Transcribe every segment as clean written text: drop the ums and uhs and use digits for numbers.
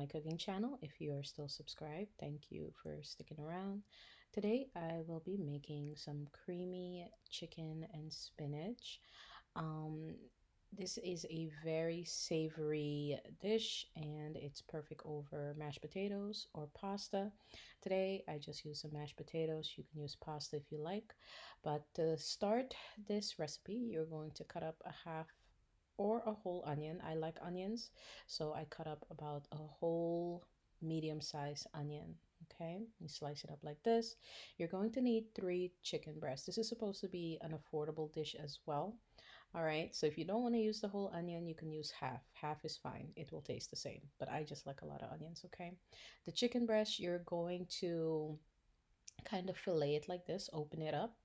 cooking channel. If you are still subscribed, thank you for sticking around. Today I will be making some creamy chicken and spinach. Um, this is a very savory dish and it's perfect over mashed potatoes or pasta. Today I just use some mashed potatoes. You can use pasta if you like. But to start this recipe, you're going to cut up a half or a whole onion. I like onions, so I cut up about a whole medium-sized onion. Okay, you slice it up like this. You're going to need 3 chicken breasts. This is supposed to be an affordable dish as well. All right, so if you don't want to use the whole onion, you can use half. Half is fine. It will taste the same, but I just like a lot of onions, okay? The chicken breast, you're going to kind of fillet it like this, open it up,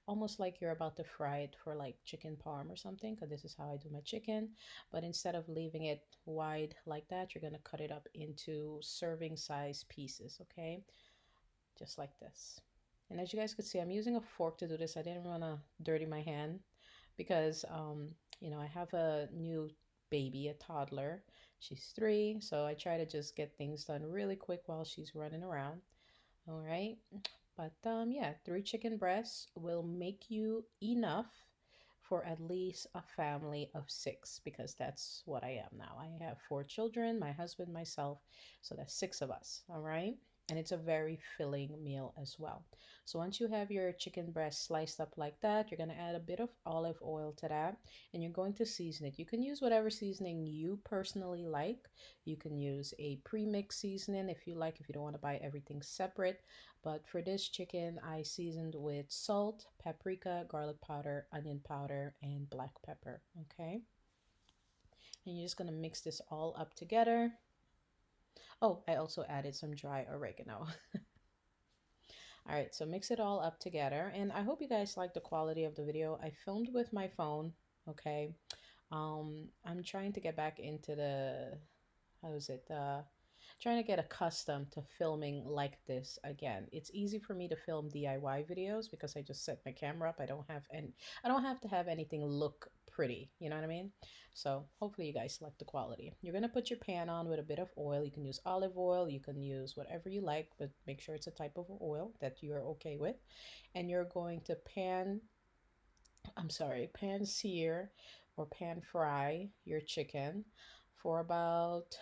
almost like you're about to fry it for like chicken parm or something, because this is how I do my chicken. But instead of leaving it wide like that, you're going to cut it up into serving size pieces, okay? Just like this. And as you guys could see, I'm using a fork to do this. I didn't want to dirty my hand because, I have a new baby, a toddler. She's 3, so I try to just get things done really quick while she's running around. All right. But yeah, 3 chicken breasts will make you enough for at least a family of 6 because that's what I am now. I have 4 children, my husband, myself, so that's 6 of us. All right. And it's a very filling meal as well. So once you have your chicken breast sliced up like that, you're going to add a bit of olive oil to that and you're going to season it. You can use whatever seasoning you personally like. You can use a pre-mix seasoning if you like, if you don't want to buy everything separate. But for this chicken, I seasoned with salt, paprika, garlic powder, onion powder, and black pepper. Okay. And you're just going to mix this all up together. Oh, I also added some dry oregano. All right, so mix it all up together. And I hope you guys like the quality of the video. I filmed with my phone, okay? I'm trying to get back into the, how is it? Trying to get accustomed to filming like this again. It's easy for me to film DIY videos because I just set my camera up. I don't have to have anything look pretty, you know what I mean? So hopefully you guys like the quality. You're gonna put your pan on with a bit of oil. You can use olive oil, you can use whatever you like, but make sure it's a type of oil that you're okay with. And you're going to pan sear or pan fry your chicken for about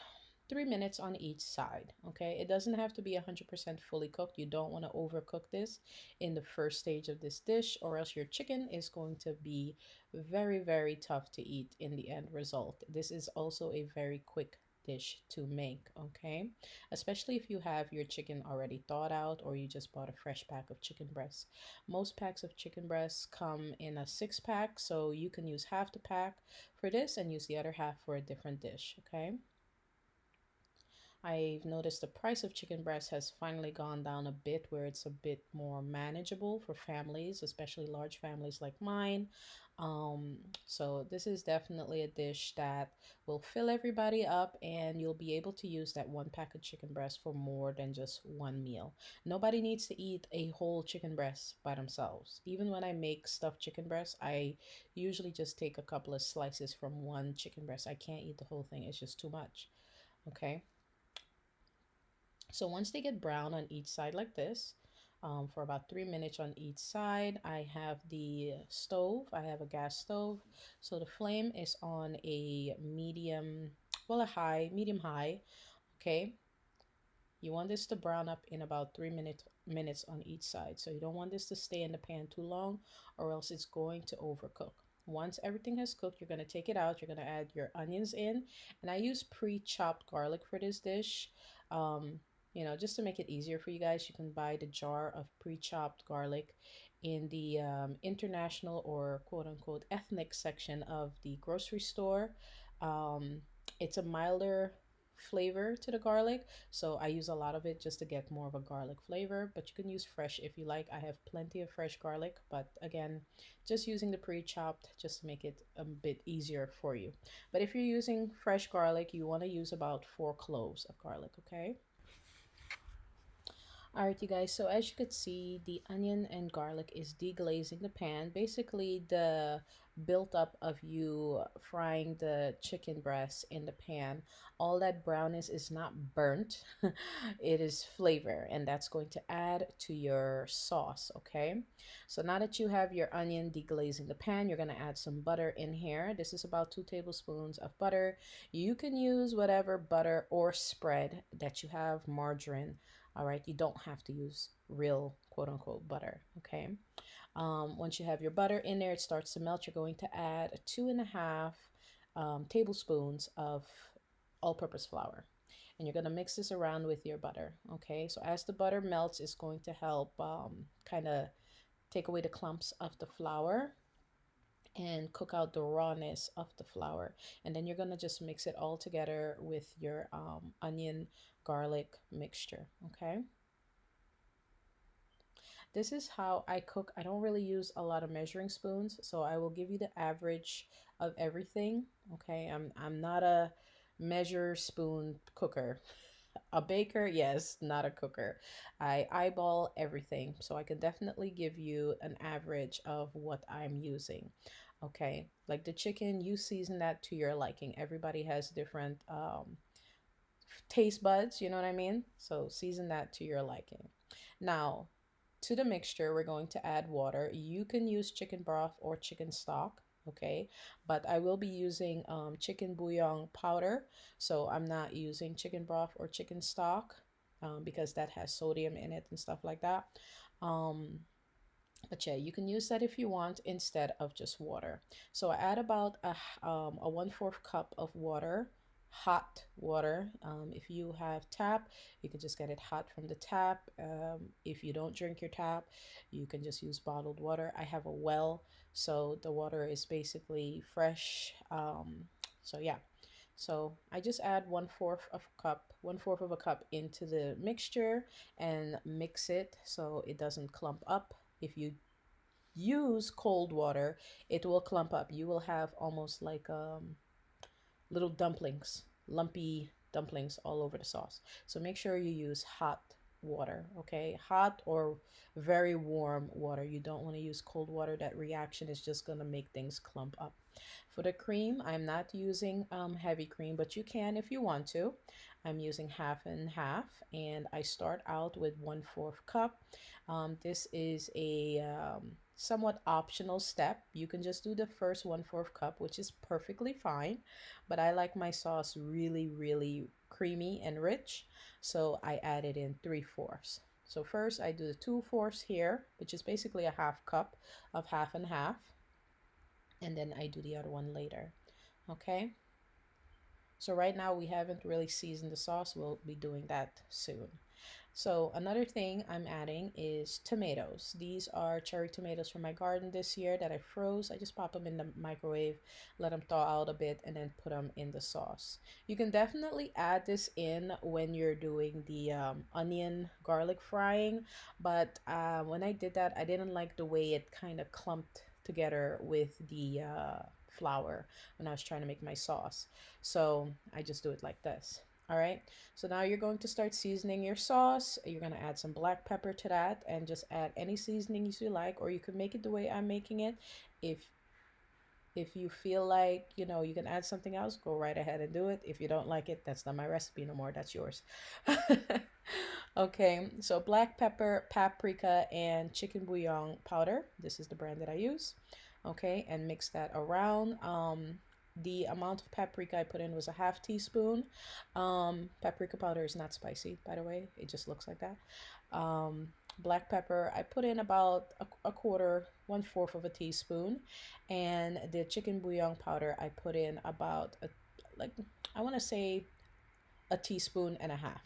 3 minutes on each side. Okay, it doesn't have to be 100% fully cooked. You don't want to overcook this in the first stage of this dish, or else your chicken is going to be very, very tough to eat in the end result. This is also a very quick dish to make, okay? Especially if you have your chicken already thawed out or you just bought a fresh pack of chicken breasts. Most packs of chicken breasts come in a 6 pack, so you can use half the pack for this and use the other half for a different dish, okay? I've noticed the price of chicken breast has finally gone down a bit where it's a bit more manageable for families, especially large families like mine. Um, so this is definitely a dish that will fill everybody up and you'll be able to use that 1 pack of chicken breast for more than just one meal. Nobody needs to eat a whole chicken breast by themselves. Even when I make stuffed chicken breast, I usually just take a couple of slices from one chicken breast. I can't eat the whole thing. It's just too much. Okay. So once they get brown on each side like this, for about 3 minutes on each side, I have the stove. I have a gas stove. So the flame is on a medium, well, a high, medium high. Okay. You want this to brown up in about 3 minutes on each side. So you don't want this to stay in the pan too long or else it's going to overcook. Once everything has cooked, you're going to take it out. You're going to add your onions in. And I use pre-chopped garlic for this dish. Um, just to make it easier for you guys, you can buy the jar of pre-chopped garlic in the international or quote unquote ethnic section of the grocery store. Um, it's a milder flavor to the garlic, so I use a lot of it just to get more of a garlic flavor, but you can use fresh if you like. I have plenty of fresh garlic, but again, just using the pre-chopped just to make it a bit easier for you. But if you're using fresh garlic, you want to use about 4 cloves of garlic, okay? All right, you guys. So as you could see, the onion and garlic is deglazing the pan. Basically, the built up of you frying the chicken breast in the pan, all that brownness is not burnt. It is flavor, and that's going to add to your sauce, okay? So now that you have your onion deglazing the pan, you're going to add some butter in here. This is about 2 tablespoons of butter. You can use whatever butter or spread that you have, margarine. All right, you don't have to use real quote unquote butter. Okay. Once you have your butter in there, it starts to melt. You're going to add 2.5 tablespoons of all-purpose flour, and you're going to mix this around with your butter. Okay, so as the butter melts, it's going to help kind of take away the clumps of the flour and cook out the rawness of the flour. And then you're going to just mix it all together with your onion garlic mixture. Okay, this is how I cook. I don't really use a lot of measuring spoons, so I will give you the average of everything. Okay, I'm not a measure spoon cooker. A baker, yes, not a cooker. I eyeball everything, so I can definitely give you an average of what I'm using. Okay, like the chicken, you season that to your liking. Everybody has different taste buds, you know what I mean? So season that to your liking. Now, to the mixture, we're going to add water. You can use chicken broth or chicken stock, okay? But I will be using chicken bouillon powder. So I'm not using chicken broth or chicken stock because that has sodium in it and stuff like that. Um, but yeah, you can use that if you want instead of just water. So I add about a 1/4 cup of water, hot water. If you have tap, you can just get it hot from the tap. If you don't drink your tap, you can just use bottled water. I have a well, so the water is basically fresh. So yeah. So I just add 1/4 of a cup into the mixture and mix it so it doesn't clump up. If you use cold water, it will clump up. You will have almost like little dumplings, lumpy dumplings all over the sauce. So make sure you use hot water, okay? Hot or very warm water. You don't want to use cold water. That reaction is just going to make things clump up. For the cream, I'm not using heavy cream, but you can if you want to. I'm using half and half, and I start out with 1/4 cup. This is a somewhat optional step. You can just do the first 1/4 cup, which is perfectly fine, but I like my sauce really, really creamy and rich, so I added in 3/4. So first I do the 2/4 here, which is basically a half cup of half and half, and then I do the other one later. Okay, so right now we haven't really seasoned the sauce. We'll be doing that soon. So another thing I'm adding is tomatoes. These are cherry tomatoes from my garden this year that I froze. I just pop them in the microwave, let them thaw out a bit, and then put them in the sauce. You can definitely add this in when you're doing the onion garlic frying, but when I did that, I didn't like the way it kind of clumped together with the flour when I was trying to make my sauce. So I just do it like this. All right, so now you're going to start seasoning your sauce. You're going to add some black pepper to that and just add any seasonings you like, or you could make it the way I'm making it. If if you feel like, you know, you can add something else, go right ahead and do it. If you don't like it, that's not my recipe no more. That's yours. Okay, so black pepper, paprika, and chicken bouillon powder. This is the brand that I use. Okay, and mix that around. The amount of paprika I put in was a half teaspoon. Paprika powder is not spicy, by the way. It just looks like that. Black pepper, I put in about a quarter, 1/4 of a teaspoon. And the chicken bouillon powder, I put in about, like, I want to say a teaspoon and a half.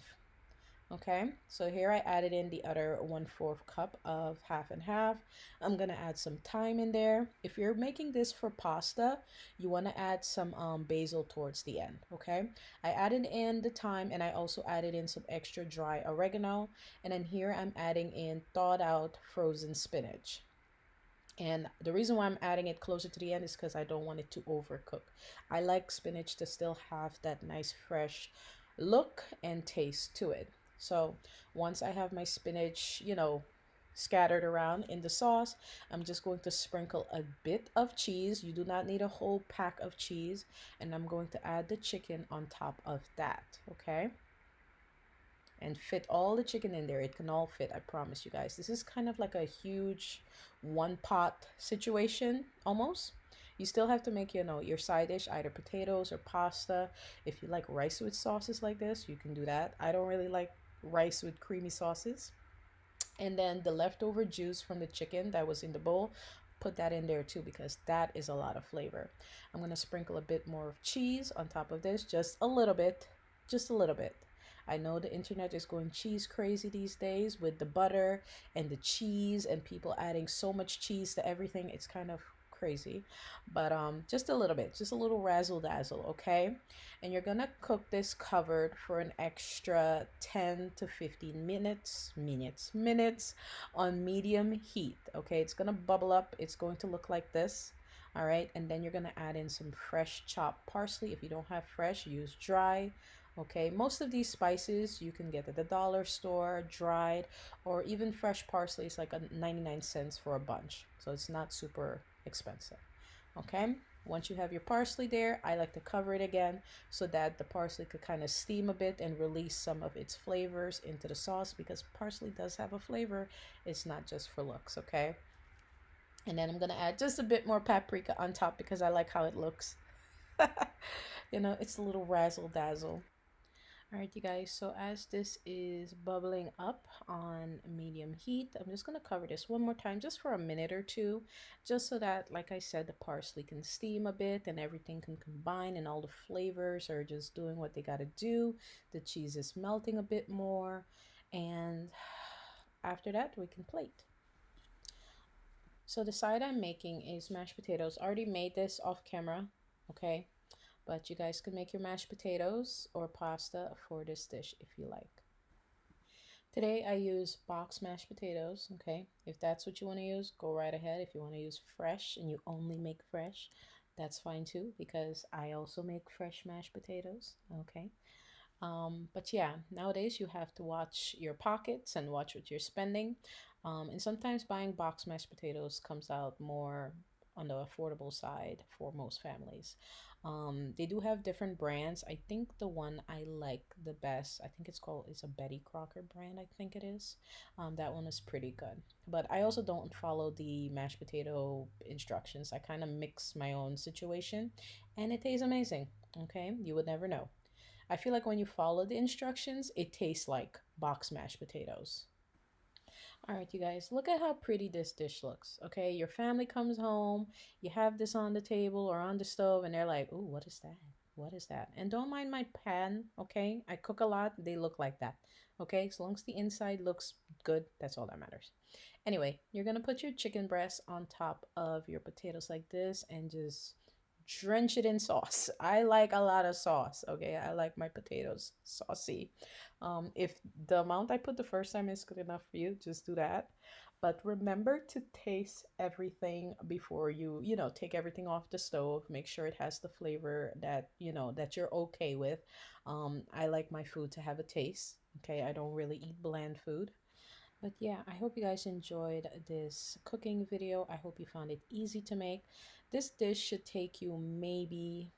Okay, so here I added in the other 1/4 cup of half and half. I'm gonna add some thyme in there. If you're making this for pasta, you want to add some basil towards the end. Okay, I added in the thyme, and I also added in some extra dry oregano. And then here I'm adding in thawed out frozen spinach. And the reason why I'm adding it closer to the end is because I don't want it to overcook. I like spinach to still have that nice fresh look and taste to it. So once I have my spinach, scattered around in the sauce, I'm just going to sprinkle a bit of cheese. You do not need a whole pack of cheese. And I'm going to add the chicken on top of that, okay? And fit all the chicken in there. It can all fit, I promise you guys. This is kind of like a huge one pot situation almost. You still have to make, your side dish, either potatoes or pasta. If you like rice with sauces like this, you can do that. I don't really like rice with creamy sauces. And then the leftover juice from the chicken that was in the bowl, put that in there too, because that is a lot of flavor. I'm going to sprinkle a bit more of cheese on top of this, just a little bit, just a little bit. I know the internet is going cheese crazy these days with the butter and the cheese and people adding so much cheese to everything. It's kind of crazy, but just a little bit, just a little razzle dazzle, okay? And you're gonna cook this covered for an extra 10 to 15 minutes on medium heat, okay? It's gonna bubble up. It's going to look like this. All right, and then you're gonna add in some fresh chopped parsley. If you don't have fresh, use dry. Okay, most of these spices you can get at the dollar store, dried, or even fresh parsley is like a 99 cents for a bunch. So it's not super expensive. Okay, once you have your parsley there, I like to cover it again so that the parsley could kind of steam a bit and release some of its flavors into the sauce, because parsley does have a flavor. It's not just for looks, okay? And then I'm gonna add just a bit more paprika on top because I like how it looks. It's a little razzle dazzle. All right, you guys, so as this is bubbling up on medium heat, I'm just going to cover this one more time just for a minute or two, just so that, like I said, the parsley can steam a bit and everything can combine and all the flavors are just doing what they got to do. The cheese is melting a bit more, and after that, we can plate. So the side I'm making is mashed potatoes. I already made this off camera, okay? But you guys can make your mashed potatoes or pasta for this dish if you like. Today I use box mashed potatoes, okay? If that's what you want to use, go right ahead. If you want to use fresh and you only make fresh, that's fine too, because I also make fresh mashed potatoes, okay? But yeah, nowadays you have to watch your pockets and watch what you're spending. And sometimes buying box mashed potatoes comes out more on the affordable side for most families. They do have different brands. I think the one I like the best, I think it's a Betty Crocker brand, I think it is. That one is pretty good. But I also don't follow the mashed potato instructions. I kind of mix my own situation and it tastes amazing. Okay, you would never know. I feel like when you follow the instructions, it tastes like box mashed potatoes. All right, you guys, look at how pretty this dish looks. Okay, your family comes home, you have this on the table or on the stove, and they're like, "Ooh, what is that? What is that?" And don't mind my pan, okay? I cook a lot, they look like that. Okay, as long as the inside looks good, that's all that matters. Anyway, you're gonna put your chicken breast on top of your potatoes like this and just drench it in sauce. I like a lot of sauce, okay? I like my potatoes saucy. If the amount I put the first time is good enough for you, just do that. But remember to taste everything before you take everything off the stove. Make sure it has the flavor that you're okay with. I like my food to have a taste. Okay, I don't really eat bland food. But yeah, I hope you guys enjoyed this cooking video. I hope you found it easy to make. This dish should take you maybe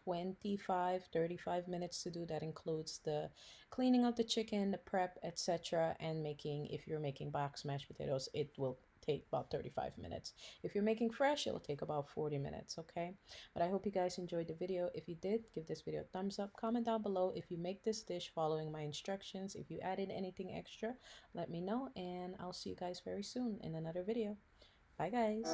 25-35 minutes to do. That includes the cleaning of the chicken, the prep, etc. And if you're making box mashed potatoes, it will take about 35 minutes. If you're making fresh, it'll take about 40 minutes, okay? But I hope you guys enjoyed the video. If you did, give this video a thumbs up. Comment down below if you make this dish following my instructions. If you added anything extra, let me know, and I'll see you guys very soon in another video. Bye, guys.